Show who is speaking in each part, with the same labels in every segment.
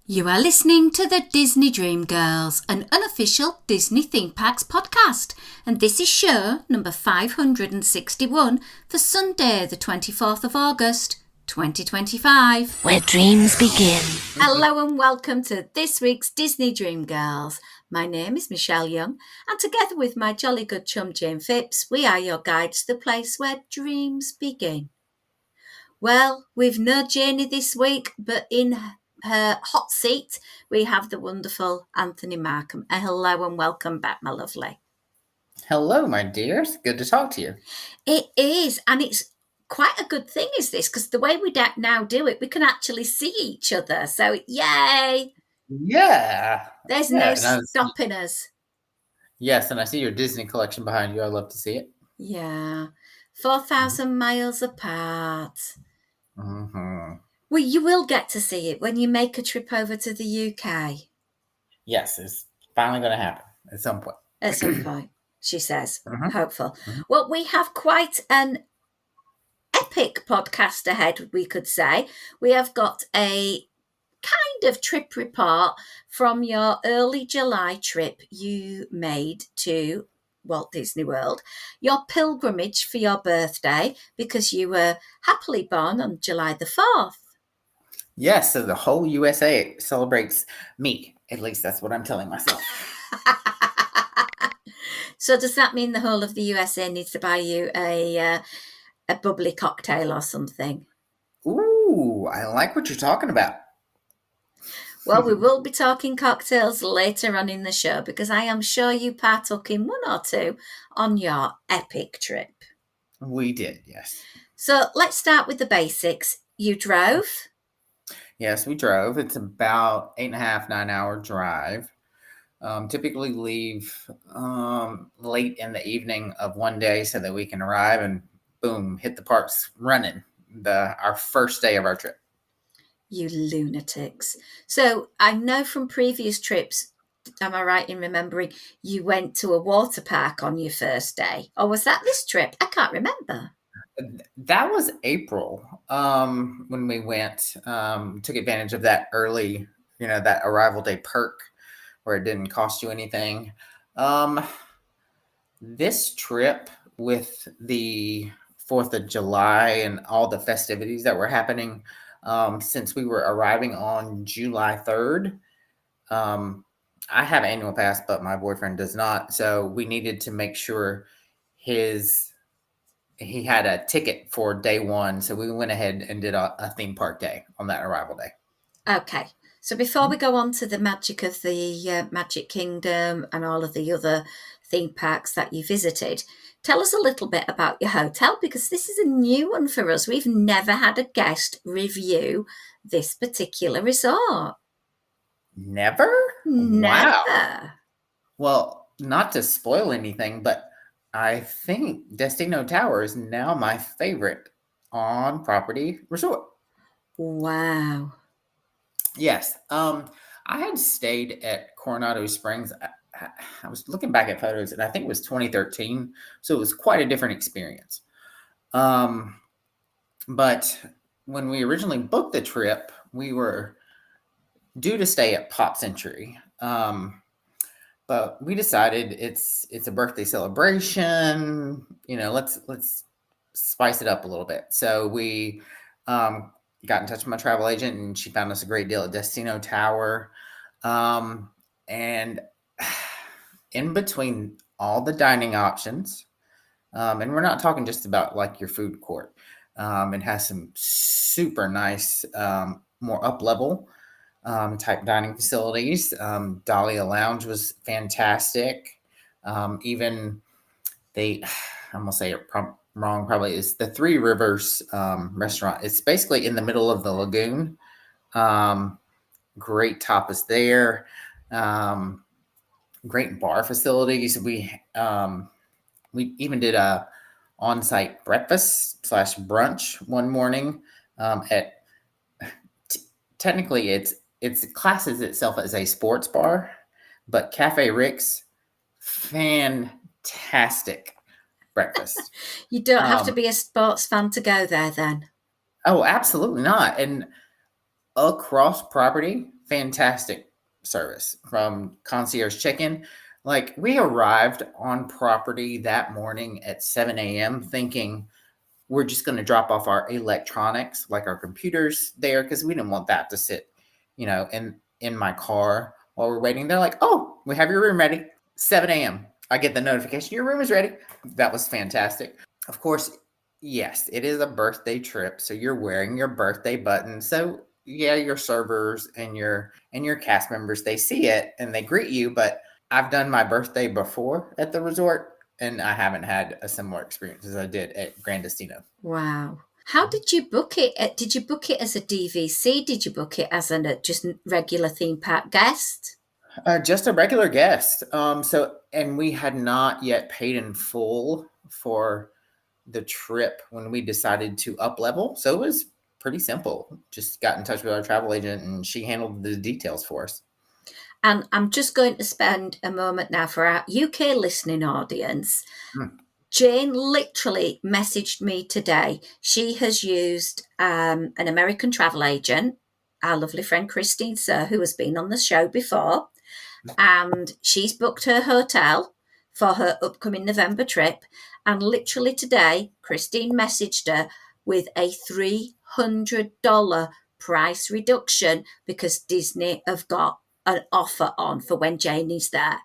Speaker 1: You are listening to the Disney Dream Girls, an unofficial Disney Theme Parks podcast, and this is show number 561 for Sunday, the 24th of August, 2025.
Speaker 2: Where dreams begin.
Speaker 1: Hello and welcome to this week's Disney Dream Girls. My name is Michelle Young, and together with my jolly good chum Jane Phipps, we are your guides to the place where dreams begin. Well, we've no Janie this week, but in her hot seat, we have the wonderful Anthony Markham. Hello and welcome back, my lovely.
Speaker 3: Hello, my dears. Good to talk to you.
Speaker 1: It is, and it's quite a good thing, is this? Because the way we now do it, we can actually see each other. So, yay!
Speaker 3: Yeah.
Speaker 1: There's no stopping us.
Speaker 3: Yes, and I see your Disney collection behind you. I love to see it.
Speaker 1: Yeah. 4,000 miles apart.
Speaker 3: Mm-hmm.
Speaker 1: Well, you will get to see it when you make a trip over to the UK.
Speaker 3: Yes, it's finally going to happen at some point.
Speaker 1: At some point, she says.
Speaker 3: Mm-hmm.
Speaker 1: Hopeful. Mm-hmm. Well, we have quite an epic podcast ahead, we could say. We have got a kind of trip report from your early July trip you made to Walt Disney World, your pilgrimage for your birthday, because you were happily born on July the 4th.
Speaker 3: Yes, so the whole USA celebrates me. At least that's what I'm telling myself.
Speaker 1: So does that mean the whole of the USA needs to buy you a bubbly cocktail or something?
Speaker 3: Ooh, I like what you're talking about.
Speaker 1: Well, we will be talking cocktails later on in the show because I am sure you partook in one or two on your epic trip.
Speaker 3: We did, yes.
Speaker 1: So let's start with the basics. You drove?
Speaker 3: Yes, we drove. It's about 8.5, 9-hour drive. Typically leave late in the evening of one day so that we can arrive and boom, hit the parks running. Our first day of our trip.
Speaker 1: You lunatics. So I know from previous trips, am I right in remembering you went to a water park on your first day? Or was that this trip? I can't remember.
Speaker 3: That was April when we went. Took advantage of that early, that arrival day perk where it didn't cost you anything. This trip with the 4th of July and all the festivities that were happening, since we were arriving on July 3rd, I have annual pass, but my boyfriend does not. So we needed to make sure he had a ticket for day one. So we went ahead and did a theme park day on that arrival day.
Speaker 1: Okay. So before we go on to the magic of the Magic Kingdom and all of the other theme parks that you visited, tell us a little bit about your hotel, because this is a new one for us. We've never had a guest review this particular resort.
Speaker 3: Never?
Speaker 1: Never.
Speaker 3: Wow. Well, not to spoil anything, but I think Destino Tower is now my favorite on-property resort.
Speaker 1: Wow.
Speaker 3: Yes. I had stayed at Coronado Springs. I was looking back at photos, and I think it was 2013. So it was quite a different experience. But when we originally booked the trip, we were due to stay at Pop Century. But we decided it's a birthday celebration. Let's spice it up a little bit. So we got in touch with my travel agent, and she found us a great deal at Destino Tower. And in between all the dining options, and we're not talking just about like your food court. It has some super nice, more up-level type dining facilities. Dahlia Lounge was fantastic. Even I'm going to say it wrong probably, is the Three Rivers restaurant. It's basically in the middle of the lagoon. Great tapas there. Great bar facilities. We even did a on-site breakfast / brunch one morning at technically it classes itself as a sports bar, but Cafe Rick's, fantastic breakfast.
Speaker 1: You don't have to be a sports fan to go there then.
Speaker 3: Oh, absolutely not. And across property fantastic service from concierge check-in. Like, we arrived on property that morning at 7 a.m. thinking we're just going to drop off our electronics, like our computers there, because we didn't want that to sit, in my car while we're waiting. They're like, "Oh, we have your room ready." 7 a.m. I get the notification, "Your room is ready." That was fantastic. Of course, yes, it is a birthday trip, so you're wearing your birthday button. So yeah, your servers and your cast members, they see it and they greet you. But I've done my birthday before at the resort, and I haven't had a similar experience as I did at Grand Destino.
Speaker 1: Wow. How did you book it? Did you book it as a DVC? Did you book it as a just regular theme park guest?
Speaker 3: Just a regular guest. And we had not yet paid in full for the trip when we decided to up level. So it was pretty simple. Just got in touch with our travel agent and she handled the details for us.
Speaker 1: And I'm just going to spend a moment now for our UK listening audience. Jane literally messaged me today. She has used an American travel agent, our lovely friend Christine Sir, who has been on the show before. And she's booked her hotel for her upcoming November trip. And literally today, Christine messaged her with a $300 price reduction because Disney have got an offer on for when Janie's there.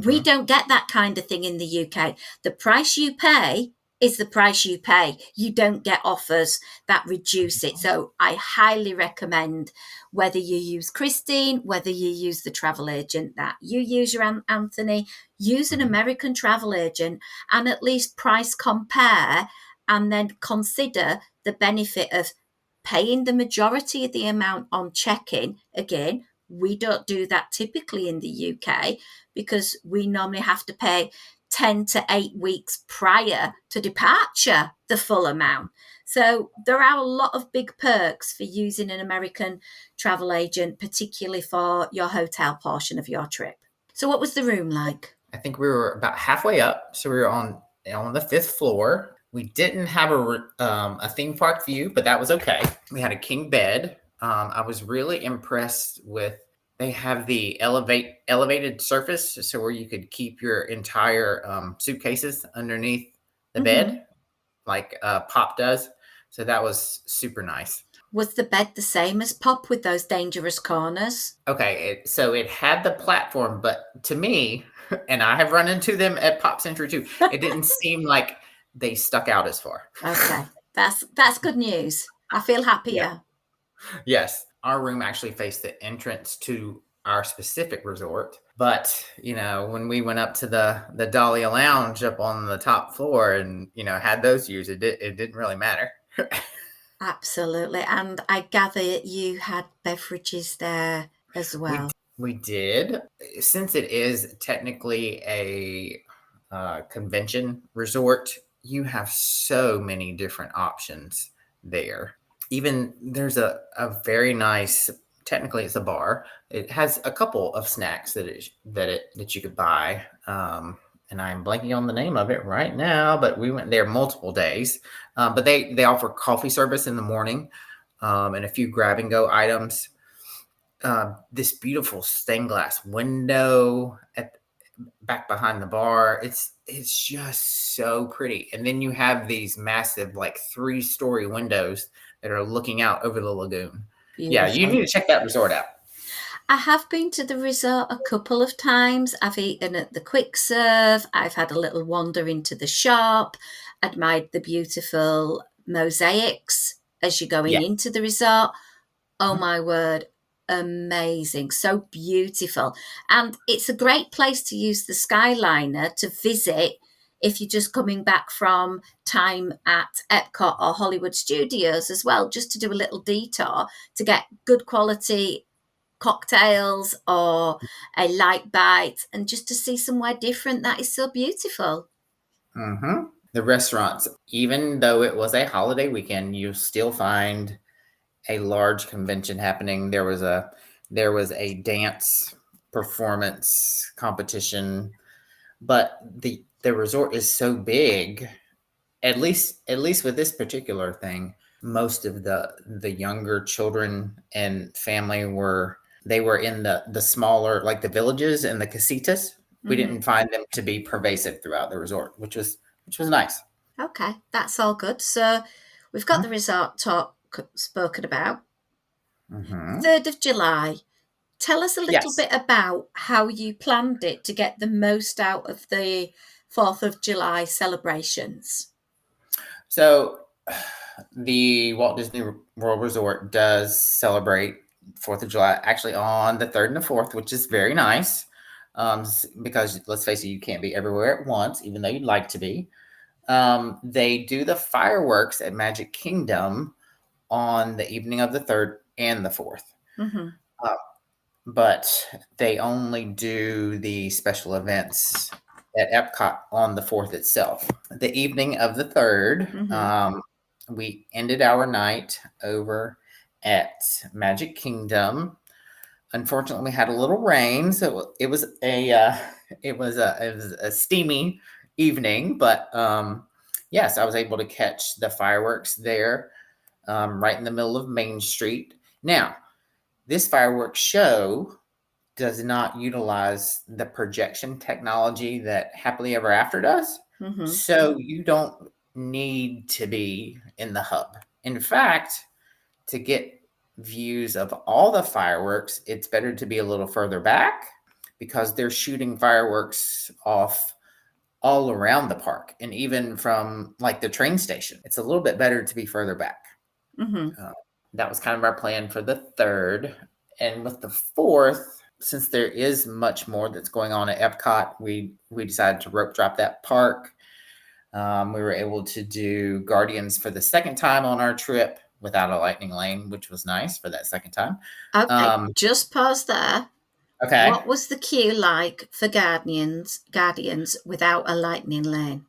Speaker 1: We don't get that kind of thing in the UK. The price you pay is the price you pay. You don't get offers that reduce it. So I highly recommend, whether you use Christine, whether you use the travel agent that you use, your Anthony, use an American travel agent and at least price compare, and then consider the benefit of paying the majority of the amount on check-in. Again, we don't do that typically in the UK because we normally have to pay 10 to 8 weeks prior to departure the full amount. So there are a lot of big perks for using an American travel agent, particularly for your hotel portion of your trip. So what was the room like?
Speaker 3: I think we were about halfway up. So we were on the 5th floor. We didn't have a theme park view, but that was okay. We had a king bed. I was really impressed with, they have the elevated surface, so where you could keep your entire suitcases underneath the bed, like Pop does. So that was super nice.
Speaker 1: Was the bed the same as Pop with those dangerous corners?
Speaker 3: Okay, so it had the platform, but to me, and I have run into them at Pop Century too, it didn't seem like they stuck out as far.
Speaker 1: Okay, that's good news. I feel happier.
Speaker 3: Yeah. Yes, our room actually faced the entrance to our specific resort, but when we went up to the Dahlia Lounge up on the top floor and had those views, it didn't really matter.
Speaker 1: Absolutely. And I gather you had beverages there as well.
Speaker 3: We did. Since it is technically a convention resort, you have so many different options there. Even there's a very nice, technically it's a bar. It has a couple of snacks that you could buy. And I'm blanking on the name of it right now, but we went there multiple days. But they offer coffee service in the morning, and a few grab and go items. This beautiful stained glass window back behind the bar. It's just so pretty. And then you have these massive, like 3-story windows that are looking out over the lagoon. Beautiful. Yeah, you need to check that resort out.
Speaker 1: I have been to the resort a couple of times. I've eaten at the quick serve. I've had a little wander into the shop, admired the beautiful mosaics as you're going into the resort. Oh my word, amazing. So beautiful. And it's a great place to use the Skyliner to visit if you're just coming back from time at Epcot or Hollywood Studios as well, just to do a little detour to get good quality cocktails or a light bite and just to see somewhere different that is so beautiful.
Speaker 3: The restaurants, even though it was a holiday weekend, you still find a large convention happening. There was a dance performance competition, but the resort is so big, at least with this particular thing, most of the younger children and family were They were in the smaller, like the villages and the casitas. We didn't find them to be pervasive throughout the resort, which was nice.
Speaker 1: Okay, that's all good. So we've got the resort talk spoken about.
Speaker 3: Mm-hmm.
Speaker 1: 3rd of July. Tell us a little
Speaker 3: Yes.
Speaker 1: bit about how you planned it to get the most out of the 4th of July celebrations.
Speaker 3: So the Walt Disney World Resort does celebrate 4th of July actually on the 3rd and the 4th, which is very nice. Because let's face it, you can't be everywhere at once, even though you'd like to be. They do the fireworks at Magic Kingdom on the evening of the 3rd and the 4th.
Speaker 1: Mm-hmm.
Speaker 3: But they only do the special events at Epcot on the 4th itself. The evening of the 3rd, we ended our night over at Magic Kingdom. Unfortunately, we had a little rain, so it was a steamy evening. But yes, I was able to catch the fireworks there, right in the middle of Main Street. Now, this fireworks show does not utilize the projection technology that Happily Ever After does.
Speaker 1: Mm-hmm.
Speaker 3: So you don't need to be in the hub. In fact, to get views of all the fireworks, it's better to be a little further back because they're shooting fireworks off all around the park and even from like the train station. It's a little bit better to be further back. That was kind of our plan for the 3rd. And with the 4th, since there is much more that's going on at Epcot, we decided to rope drop that park. We were able to do Guardians for the 2nd time on our trip without a lightning lane, which was nice for that 2nd time.
Speaker 1: Okay, just pause there.
Speaker 3: Okay.
Speaker 1: What was the queue like for Guardians without a lightning lane?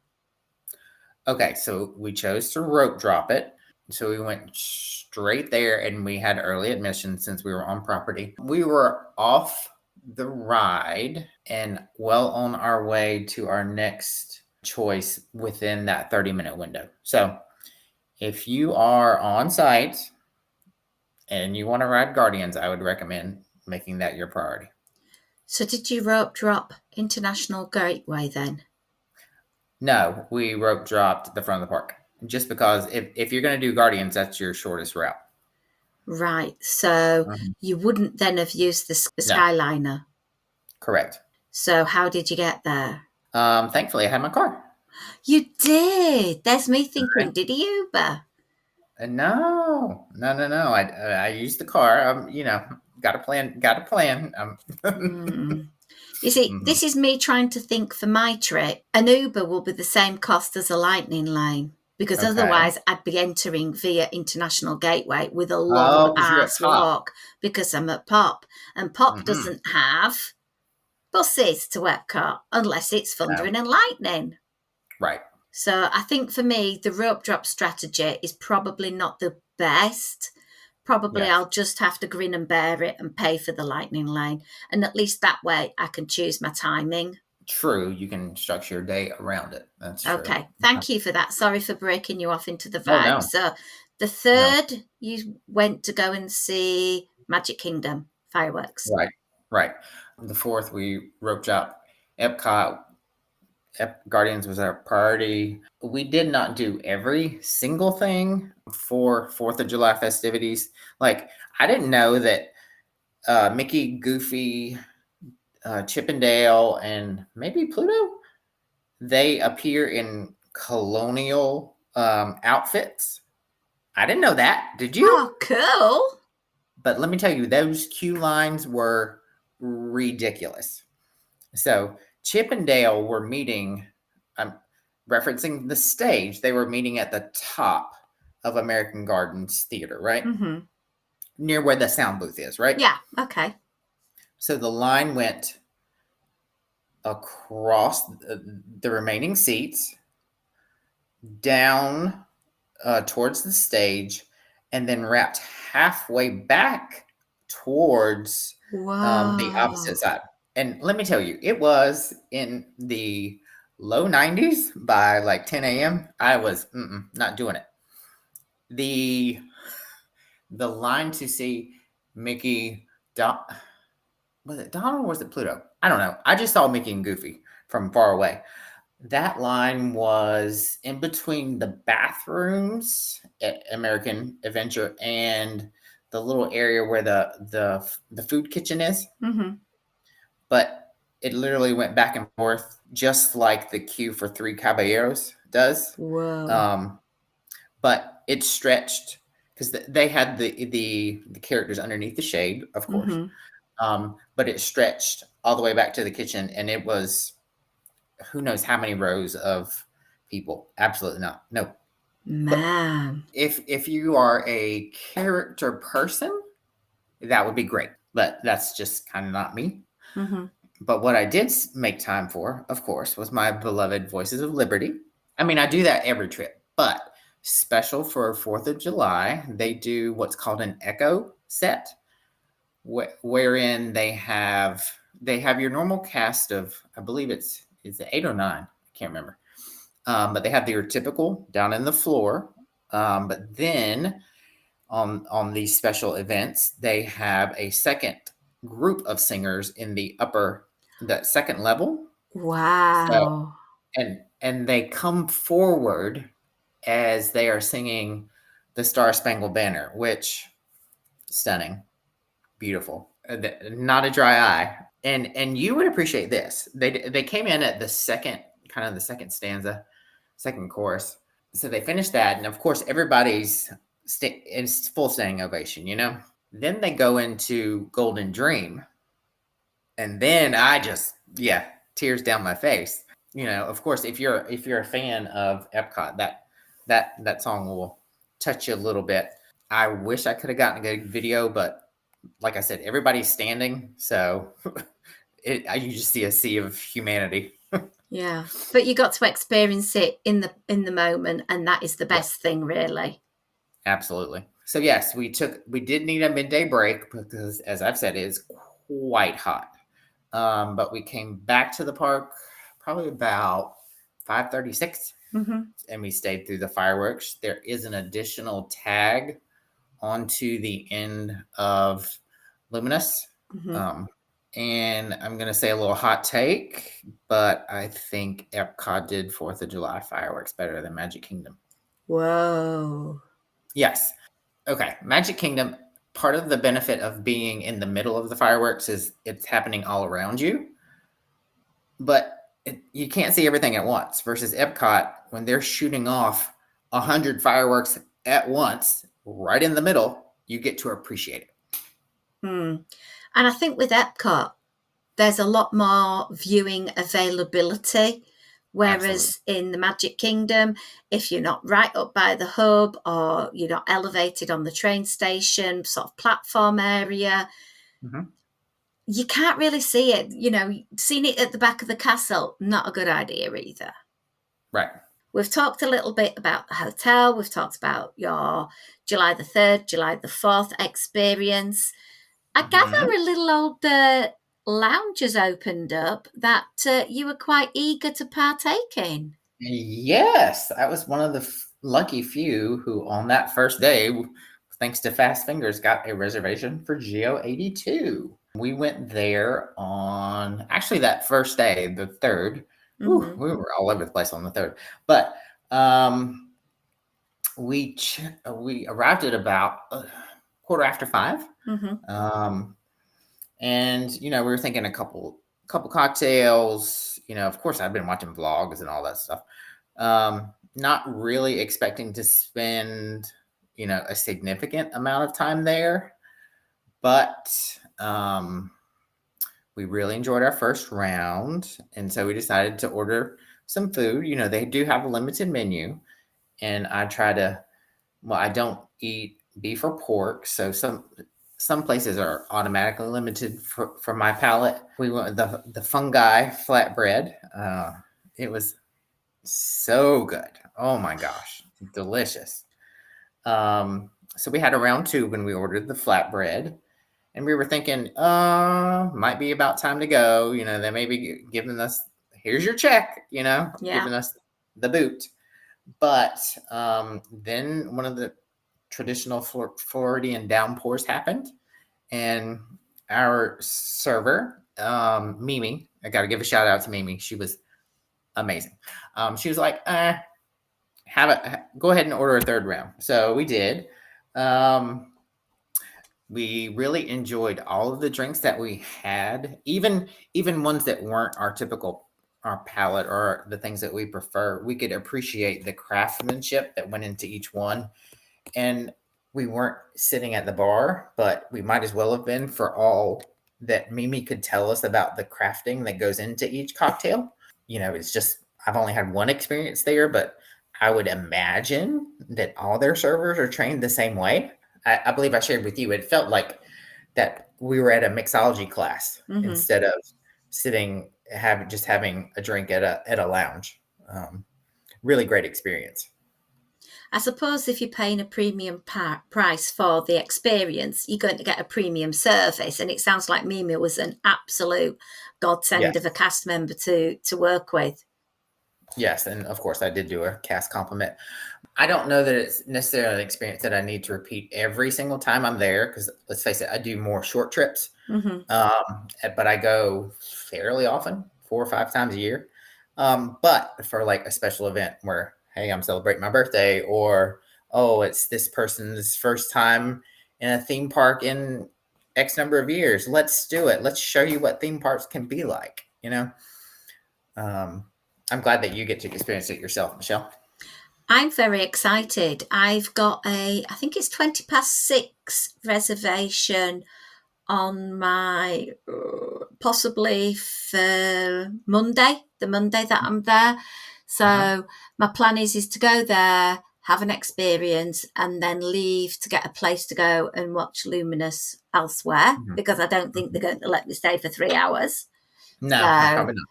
Speaker 3: Okay, so we chose to rope drop it. So we went straight there and we had early admission since we were on property. We were off the ride and well on our way to our next choice within that 30-minute window. So if you are on site and you want to ride Guardians, I would recommend making that your priority.
Speaker 1: So did you rope drop International Gateway then?
Speaker 3: No, we rope dropped the front of the park. Just because if you're going to do Guardians, that's your shortest route.
Speaker 1: Right. So you wouldn't then have used the Skyliner.
Speaker 3: Correct.
Speaker 1: So how did you get there?
Speaker 3: Thankfully, I had my car.
Speaker 1: You did. There's me thinking, did he Uber?
Speaker 3: No. I used the car. Got a plan.
Speaker 1: You see, this is me trying to think for my trip. An Uber will be the same cost as a lightning lane because otherwise I'd be entering via International Gateway with a long ass walk because I'm at Pop. And Pop doesn't have buses to Epcot unless it's Thundering and Lightning.
Speaker 3: Right.
Speaker 1: So I think for me, the rope drop strategy is probably not the best. Probably I'll just have to grin and bear it and pay for the lightning lane. And at least that way I can choose my timing.
Speaker 3: True. You can structure your day around it. That's true.
Speaker 1: Okay. Thank you for that. Sorry for breaking you off into the vibe. No. So the 3rd, you went to go and see Magic Kingdom fireworks.
Speaker 3: Right. The 4th, we rope drop Epcot. Guardians was our priority. We did not do every single thing for 4th of July festivities. Like, I didn't know that Mickey, Goofy, Chip and Dale, and maybe Pluto, they appear in colonial outfits. I didn't know that. Did you?
Speaker 1: Oh, cool.
Speaker 3: But let me tell you, those queue lines were ridiculous. So Chip and Dale were meeting, I'm referencing the stage, they were meeting at the top of American Gardens Theater, right? Near where the sound booth is, right?
Speaker 1: Yeah, okay.
Speaker 3: So the line went across the remaining seats, down towards the stage, and then wrapped halfway back towards the opposite side. And let me tell you, it was in the low 90s by like 10 a.m. I was not doing it. The line to see Mickey, Was it Donald or was it Pluto? I don't know. I just saw Mickey and Goofy from far away. That line was in between the bathrooms at American Adventure and the little area where the food kitchen is.
Speaker 1: Mm-hmm.
Speaker 3: But it literally went back and forth, just like the queue for Three Caballeros does.
Speaker 1: Whoa.
Speaker 3: But it stretched because they had the characters underneath the shade, of course. But it stretched all the way back to the kitchen, and it was who knows how many rows of people. Absolutely not. No.
Speaker 1: Man.
Speaker 3: If you are a character person, that would be great. But that's just kind of not me.
Speaker 1: Mm-hmm.
Speaker 3: But what I did make time for, of course, was my beloved Voices of Liberty. I mean, I do that every trip, but special for 4th of July, they do what's called an Echo set, wherein they have your normal cast of, I believe it's 8 or 9, I can't remember. But they have your typical down in the floor. But then on these special events, they have a second group of singers in that second level.
Speaker 1: Wow.
Speaker 3: So, and they come forward as they are singing the Star Spangled Banner, which stunning, beautiful, not a dry eye. And you would appreciate this. They came in at the second stanza, second chorus. So they finished that, and of course everybody's in full standing ovation, you know. Then they go into Golden Dream, and then I just tears down my face. You know, of course, if you're a fan of Epcot, that song will touch you a little bit. I wish I could have gotten a good video, but like I said, everybody's standing, so you just see a sea of humanity.
Speaker 1: Yeah, but you got to experience it in the moment, and that is the best thing, really.
Speaker 3: Absolutely. So yes, we did need a midday break because, as I've said, it is quite hot. But we came back to the park probably about 5:36, and we stayed through the fireworks. There is an additional tag onto the end of Luminous. And I'm going to say a little hot take, but I think Epcot did 4th of July fireworks better than Magic Kingdom.
Speaker 1: Whoa.
Speaker 3: Yes. Okay. Magic Kingdom, part of the benefit of being in the middle of the fireworks is it's happening all around you. But you can't see everything at once versus Epcot when they're shooting off 100 fireworks at once right in the middle, you get to appreciate it.
Speaker 1: And I think with Epcot, there's a lot more viewing availability. Whereas in the Magic Kingdom, if you're not right up by the hub or you're not elevated on the train station, sort of platform area, you can't really see it. You know, seeing it at the back of the castle, not a good idea either.
Speaker 3: Right.
Speaker 1: We've talked a little bit about the hotel. We've talked about your July the 3rd, July the 4th experience. I gather a little old lounge has opened up that you were quite eager to partake in.
Speaker 3: Yes, I was one of the lucky few who on that first day, thanks to Fast Fingers, got a reservation for Geo 82. We went there on actually that first day, the 3rd. Ooh, we were all over the place on the 3rd. But we arrived at about 5:15. And you know, we were thinking a couple cocktails. You know, of course, I've been watching vlogs and all that stuff. Not really expecting to spend, you know, a significant amount of time there, but we really enjoyed our first round, and so we decided to order some food. You know, they do have a limited menu, and I don't eat beef or pork, so some places are automatically limited for my palate. We went with the fungi flatbread. It was so good. Oh my gosh, delicious. So we had a round 2 when we ordered the flatbread, and we were thinking, might be about time to go. You know, they may be giving us, here's your check, you know, giving us the boot. But then one of the traditional Floridian downpours happened, and our server, Mimi, I got to give a shout out to Mimi. She was amazing. She was like, go ahead and order a third round. So we did. We really enjoyed all of the drinks that we had, even ones that weren't our palate or the things that we prefer. We could appreciate the craftsmanship that went into each one. And we weren't sitting at the bar, but we might as well have been for all that Mimi could tell us about the crafting that goes into each cocktail. It's just, I've only had one experience there, but I would imagine that all their servers are trained the same way. I believe I shared with you, it felt like that we were at a mixology class instead of having a drink at a lounge. Really great experience.
Speaker 1: I suppose if you're paying a premium price for the experience, you're going to get a premium service. And it sounds like Mimi was an absolute godsend of a cast member to work with.
Speaker 3: Yes, and of course I did do a cast compliment. I don't know that it's necessarily an experience that I need to repeat every single time I'm there, because let's face it, I do more short trips, but I go fairly often, 4 or 5 times a year. But for like a special event where, hey, I'm celebrating my birthday, or, oh, it's this person's first time in a theme park in X number of years, let's do it. Let's show you what theme parks can be like, I'm glad that you get to experience it yourself, Michelle.
Speaker 1: I'm very excited. I've got I think it's 6:20 reservation on my, possibly for Monday, the Monday that I'm there. So my plan is to go there, have an experience, and then leave to get a place to go and watch Luminous elsewhere, because I don't think they're going to let me stay for 3 hours.
Speaker 3: No, probably not.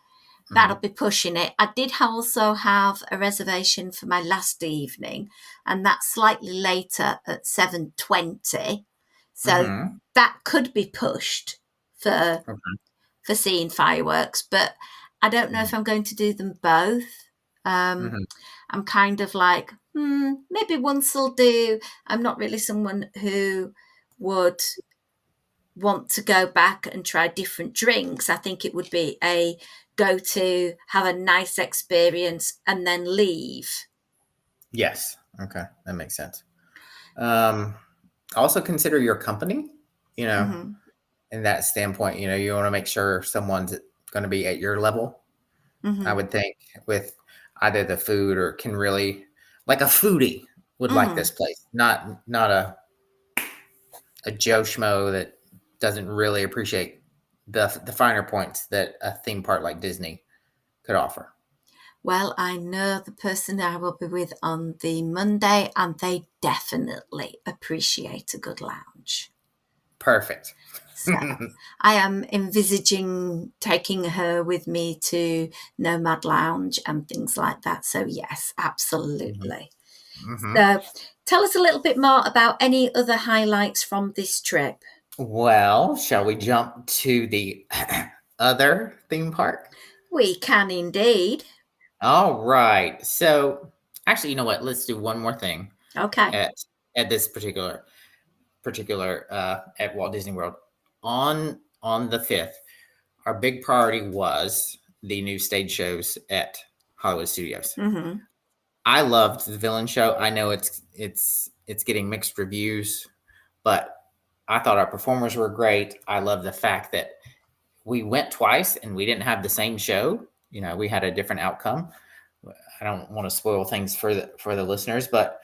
Speaker 1: That'll be pushing it. I did also have a reservation for my last evening, and that's slightly later at 7:20. So that could be pushed for seeing fireworks, but I don't know if I'm going to do them both. I'm kind of like, maybe once will do. I'm not really someone who would want to go back and try different drinks. I think it would be a go to, have a nice experience, and then leave.
Speaker 3: Yes. Okay. That makes sense. Also consider your company, in that standpoint, you want to make sure someone's going to be at your level. I would think, with either the food, or can really, like a foodie would like this place, not a Joe Schmo that doesn't really appreciate the finer points that a theme park like Disney could offer.
Speaker 1: Well, I know the person I will be with on the Monday, and they definitely appreciate a good lounge.
Speaker 3: Perfect.
Speaker 1: So I am envisaging taking her with me to Nomad Lounge and things like that. So yes, absolutely. So tell us a little bit more about any other highlights from this trip.
Speaker 3: Well, shall we jump to the other theme park?
Speaker 1: We can indeed.
Speaker 3: All right. So actually, you know what? Let's do one more thing.
Speaker 1: Okay.
Speaker 3: At this particular at Walt Disney World on the 5th, our big priority was the new stage shows at Hollywood Studios. I loved the villain show. I know it's getting mixed reviews, but I thought our performers were great. I love the fact that we went twice and we didn't have the same show. We had a different outcome. I don't want to spoil things for the listeners, but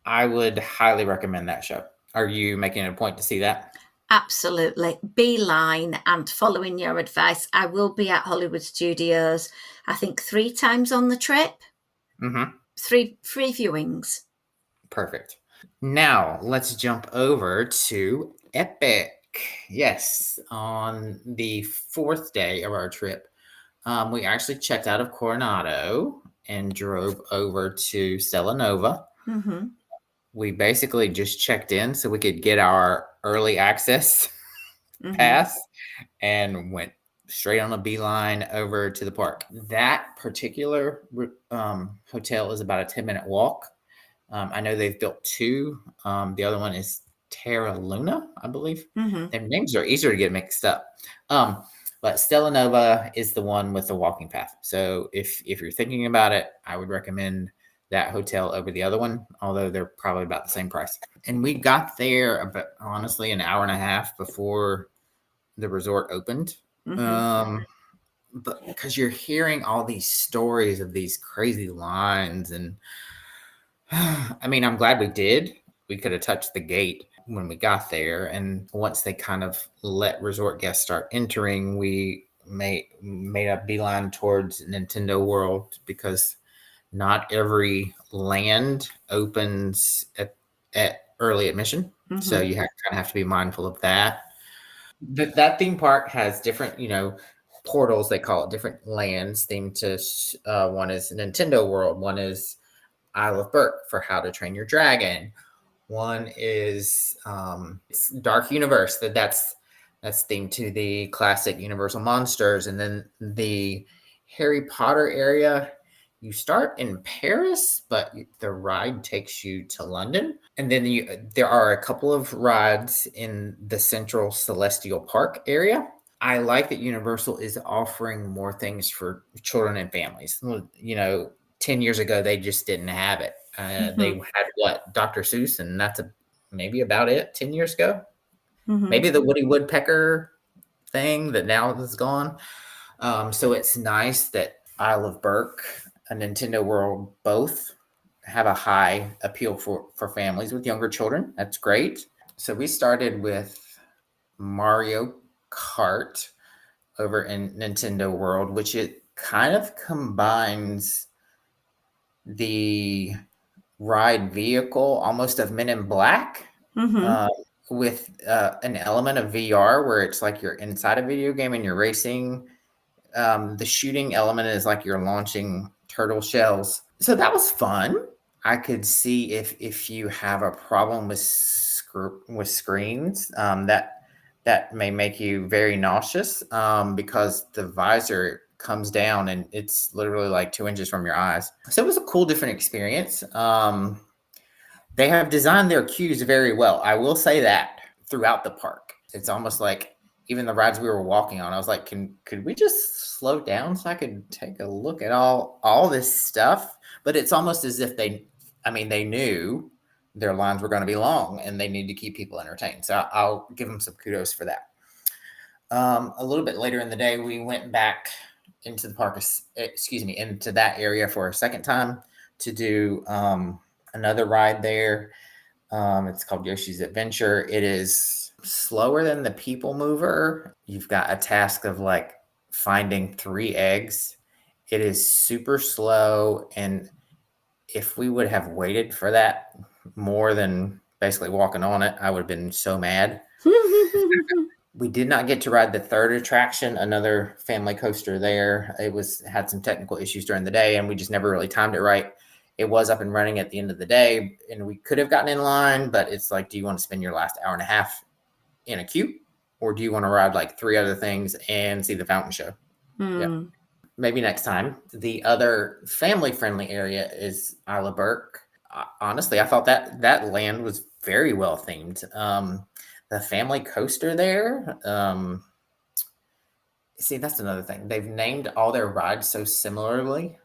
Speaker 3: I would highly recommend that show. Are you making it a point to see that?
Speaker 1: Absolutely. Beeline and following your advice. I will be at Hollywood Studios, I think 3 times on the trip. 3 free viewings.
Speaker 3: Perfect. Now let's jump over to Epic. Yes, on the 4th day of our trip, we actually checked out of Coronado and drove over to Stella Nova. We basically just checked in so we could get our early access pass, and went straight on a beeline over to the park. That particular hotel is about a 10-minute walk. I know they've built 2. The other one is Terra Luna, I believe.
Speaker 1: Mm-hmm.
Speaker 3: Their names are easier to get mixed up. But Stella Nova is the one with the walking path. So if you're thinking about it, I would recommend that hotel over the other one, although they're probably about the same price. And we got there about, honestly, an hour and a half before the resort opened.
Speaker 1: Mm-hmm.
Speaker 3: But because you're hearing all these stories of these crazy lines, and I mean, I'm glad we did. We could have touched the gate when we got there, and once they kind of let resort guests start entering, we made a beeline towards Nintendo World, because not every land opens at early admission, so
Speaker 1: Mm-hmm.
Speaker 3: you kind of have to be mindful of that. That theme park has different, portals, they call it, different lands themed to. One is Nintendo World. One is Isle of Berk for How to Train Your Dragon. One is it's Dark Universe. That's themed to the classic Universal monsters, and then the Harry Potter area. You start in Paris, but the ride takes you to London, and then there are a couple of rides in the Central Celestial Park area. I like that Universal is offering more things for children and families. 10 years ago, they just didn't have it. They
Speaker 1: Mm-hmm.
Speaker 3: had what? Dr. Seuss, and that's maybe about it 10 years ago.
Speaker 1: Mm-hmm.
Speaker 3: Maybe the Woody Woodpecker thing that now is gone. So it's nice that Isle of Berk and Nintendo World both have a high appeal for families with younger children. That's great. So we started with Mario Kart over in Nintendo World, which it kind of combines the ride vehicle almost of Men in Black,
Speaker 1: Mm-hmm.
Speaker 3: uh, with an element of VR where it's like you're inside a video game and you're racing. The shooting element is like you're launching turtle shells. So that was fun. I could see if you have a problem with screens, that may make you very nauseous, because the visor comes down and it's literally like 2 inches from your eyes. So it was a cool, different experience. They have designed their queues very well. I will say that throughout the park, it's almost like even the rides we were walking on, I was like, could we just slow down so I could take a look at all this stuff? But it's almost as if they knew their lines were going to be long and they need to keep people entertained. So I'll give them some kudos for that. A little bit later in the day, we went back into the park, into that area for a second time to do another ride there. It's called Yoshi's Adventure. It is slower than the People Mover. You've got a task of like finding 3 eggs. It is super slow, and if we would have waited for that more than basically walking on it, I would have been so mad. We did not get to ride the third attraction, another family coaster there. It had some technical issues during the day, and we just never really timed it right. It was up and running at the end of the day, and we could have gotten in line, but it's like, do you want to spend your last hour and a half in a queue, or do you want to ride like 3 other things and see the fountain show? Yeah,
Speaker 1: Mm.
Speaker 3: maybe next time. The other family-friendly area is Isle of Berk. Honestly, I thought that land was very well themed. The family coaster there. See, that's another thing. They've named all their rides so similarly.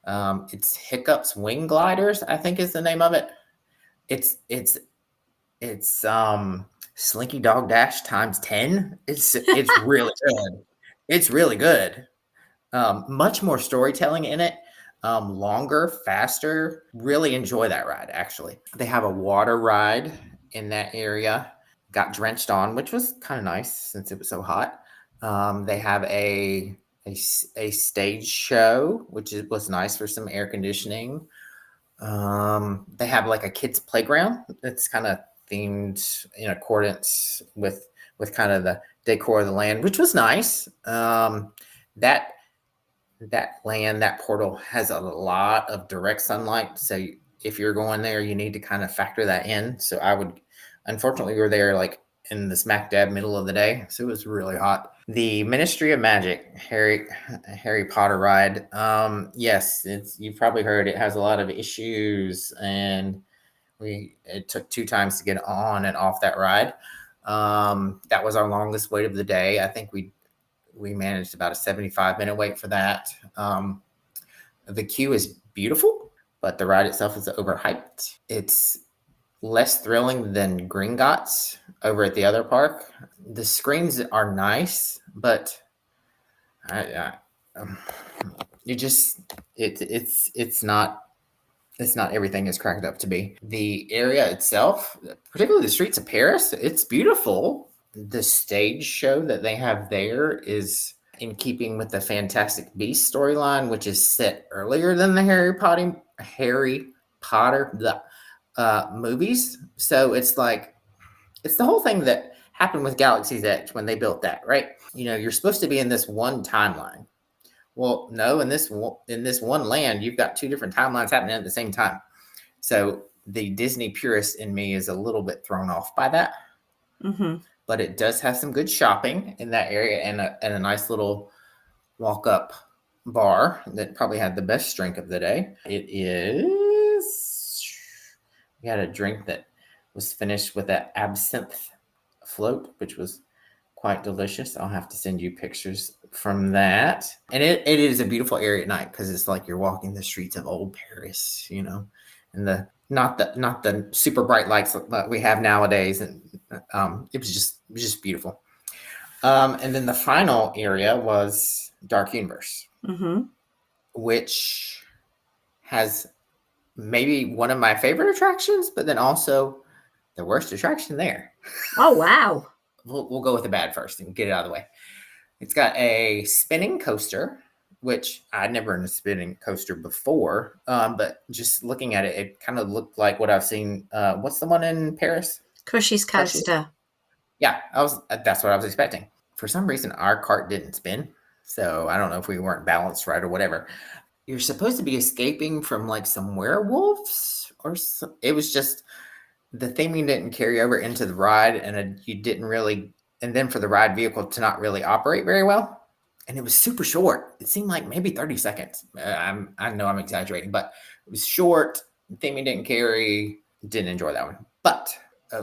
Speaker 3: It's Hiccup's Wing Gliders, I think is the name of it. It's Slinky Dog Dash times 10. It's really good. It's really good. Much more storytelling in it. Longer, faster. Really enjoy that ride, actually. They have a water ride in that area. Got drenched on, which was kind of nice since it was so hot. They have a stage show, which was nice for some air conditioning. They have like a kids playground that's kind of themed in accordance with kind of the decor of the land, which was nice. That that portal has a lot of direct sunlight, so if you're going there, you need to kind of factor that in. So unfortunately, we were there like in the smack dab middle of the day, so it was really hot. The Ministry of Magic Harry Potter ride. Yes, you've probably heard it has a lot of issues, and It took 2 times to get on and off that ride. That was our longest wait of the day. I think we managed about a 75-minute wait for that. The queue is beautiful, but the ride itself is overhyped. It's less thrilling than Gringotts over at the other park. The screens are nice, but you just it's not everything is cracked up to be. The area itself, particularly the streets of Paris, it's beautiful. The stage show that they have there is in keeping with the Fantastic Beasts storyline, which is set earlier than the Harry Potter movies. So it's like it's the whole thing that happened with Galaxy's Edge when they built that, right? You're supposed to be in this one timeline. Well, no, in this one land, you've got 2 different timelines happening at the same time. So the Disney purist in me is a little bit thrown off by that.
Speaker 1: Mm-hmm.
Speaker 3: But it does have some good shopping in that area and a nice little walk-up bar that probably had the best drink of the day. We had a drink that was finished with an absinthe float, which was quite delicious. I'll have to send you pictures from that. And it is a beautiful area at night because it's like you're walking the streets of old Paris, and the not the super bright lights that we have nowadays. And it was just beautiful. And then the final area was Dark Universe,
Speaker 1: Mm-hmm.
Speaker 3: which has maybe one of my favorite attractions, but then also the worst attraction there.
Speaker 1: Oh, wow.
Speaker 3: We'll go with the bad first and get it out of the way. It's got a spinning coaster, which I'd never in a spinning coaster before. But just looking at it, it kind of looked like what I've seen. What's the one in Paris?
Speaker 1: Crush's Coaster.
Speaker 3: Yeah, that's what I was expecting. For some reason, our cart didn't spin. So I don't know if we weren't balanced right or whatever. You're supposed to be escaping from like some werewolves or it was just the theming didn't carry over into the ride and you didn't really, and then for the ride vehicle to not really operate very well. And it was super short. It seemed like maybe 30 seconds. I know I'm exaggerating, but it was short. The theming didn't carry. Didn't enjoy that one. But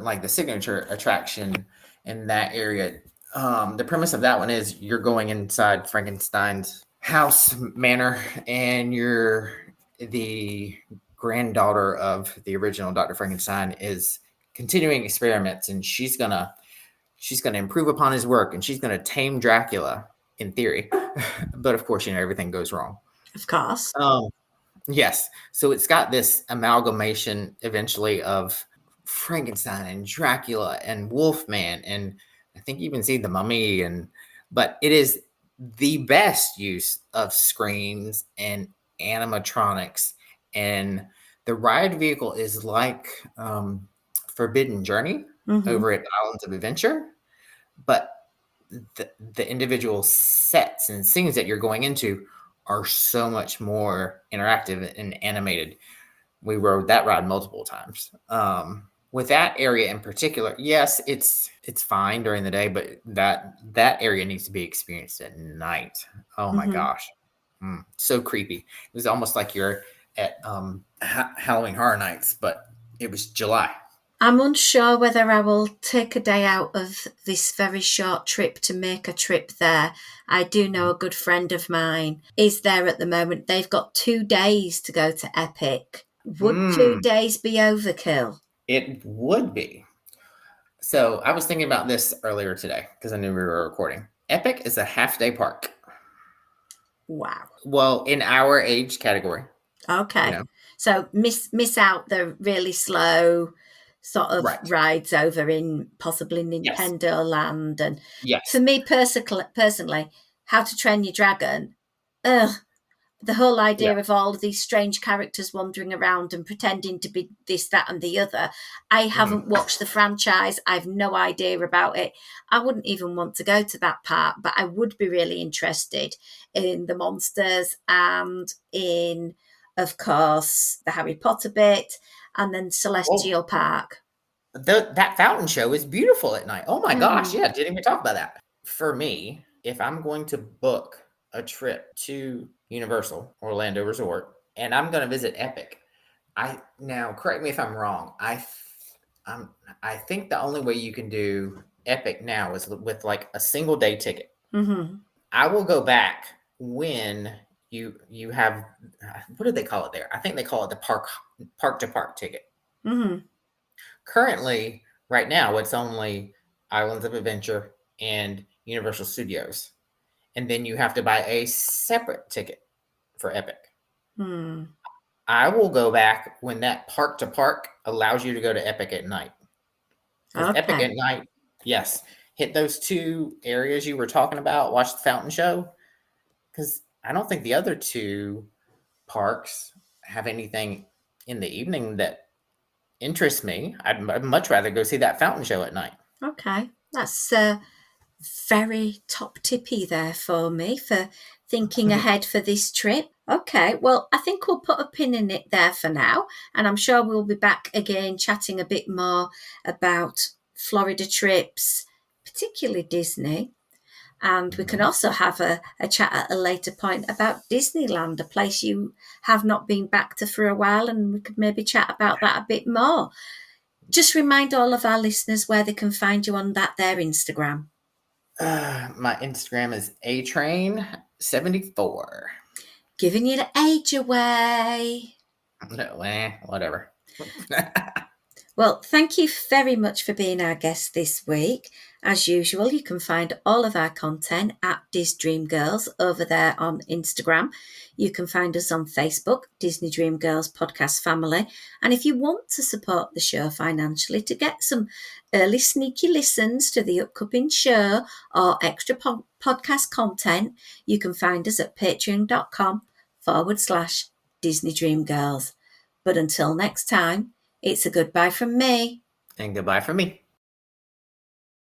Speaker 3: like the signature attraction in that area, the premise of that one is you're going inside Frankenstein's house manor and you're the granddaughter of the original Dr. Frankenstein is continuing experiments and she's gonna improve upon his work and she's gonna tame Dracula in theory. But of course, everything goes wrong.
Speaker 1: Of course.
Speaker 3: Yes. So it's got this amalgamation eventually of Frankenstein and Dracula and Wolfman and I think you even see the Mummy but it is the best use of screens and animatronics. And the ride vehicle is like Forbidden Journey over at Islands of Adventure, but the individual sets and scenes that you're going into are so much more interactive and animated. We rode that ride multiple times. With that area in particular, yes, it's fine during the day, but that area needs to be experienced at night. Oh my gosh. So creepy. It was almost like you're at Halloween Horror Nights, but it was July.
Speaker 1: I'm unsure whether I will take a day out of this very short trip to make a trip there. I do know a good friend of mine is there at the moment. They've got 2 days to go to Epic. Would 2 days be overkill?
Speaker 3: It would be. So I was thinking about this earlier today because I knew we were recording. Epic is a half-day park.
Speaker 1: Wow.
Speaker 3: Well, in our age category.
Speaker 1: Okay. So miss out the really slow sort of rides over in possibly Nintendo Land. And for me personally, How to Train Your Dragon, the whole idea of all of these strange characters wandering around and pretending to be this, that, and the other. I haven't watched the franchise. I've no idea about it. I wouldn't even want to go to that part, but I would be really interested in the monsters and in, of course, the Harry Potter bit and then Celestial Park.
Speaker 3: That fountain show is beautiful at night. Oh my gosh. Yeah. Didn't even talk about that. For me, if I'm going to book a trip to Universal Orlando Resort and I'm going to visit Epic, Now correct me if I'm wrong. I think the only way you can do Epic now is with like a single day ticket.
Speaker 1: Mm-hmm.
Speaker 3: I will go back when you have what do they call it there? I think they call it the park to park ticket.
Speaker 1: Mm-hmm.
Speaker 3: Currently, right now, it's only Islands of Adventure and Universal Studios, and then you have to buy a separate ticket for Epic.
Speaker 1: Hmm.
Speaker 3: I will go back when that park to park allows you to go to Epic at night. Because Epic
Speaker 1: Okay.
Speaker 3: at night, yes, hit those two areas you were talking about, watch the fountain show. Because I don't think the other two parks have anything in the evening that interests me. I'd much rather go see that fountain show at night.
Speaker 1: Okay. That's very top tippy there for me for thinking ahead for this trip. Okay, well, I think we'll put a pin in it there for now, and I'm sure we'll be back again chatting a bit more about Florida trips, particularly Disney. And we can also have a chat at a later point about Disneyland, a place you have not been back to for a while, and we could maybe chat about that a bit more. Just remind all of our listeners where they can find you on their Instagram.
Speaker 3: My Instagram is atrain74.
Speaker 1: Giving you the age away.
Speaker 3: No, whatever.
Speaker 1: Well, thank you very much for being our guest this week. As usual, you can find all of our content at Dis Dream Girls over there on Instagram. You can find us on Facebook, Disney Dream Girls Podcast Family. And if you want to support the show financially to get some early sneaky listens to the upcoming show or extra podcast content, you can find us at patreon.com/Disney Dream Girls. But until next time, it's a goodbye from me.
Speaker 3: And goodbye from me.